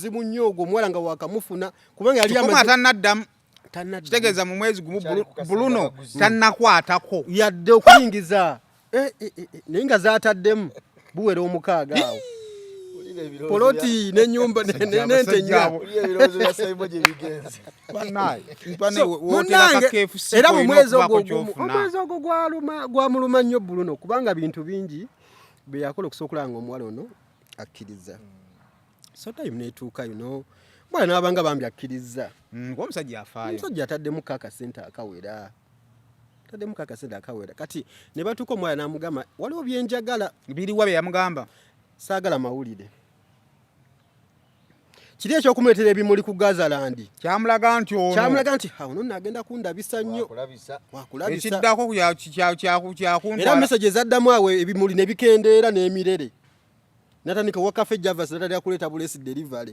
muzimu nnyo ogwo omuwala nga wakamufuna kubanga yali tanaddamu kitegeeza mu mwezi gumu Bruno tannakwatako yadde okuyingiza naye nga zaataddemu buwera omukaaga awo poloti n'ennyumba n'ente nnya era mu mwezi ogwo gwamuluma nnyo Bruno kubanga bintu bingi bye yakola okusobola nga omuwala ono akkiriza so time neetuuka bwana n'abanga bambi akkiriza omusajja afaayo omusajja ataddemu kakasente akawera kati ne batuuka omuwala n'amugamba waliwo byenjagala biriwa bye yamugamba saagala mawulire kiri ekyokumuleetera ebimuli ku Gazaland kyamulaga nti ono nagenda kundabisa nnyo wakulabisa ekiddako kyakunda era message ezaddamu awo ebimuli ne bikendeera n'emirere natandika wakafe Javas natandika kuleeta bulesi delivery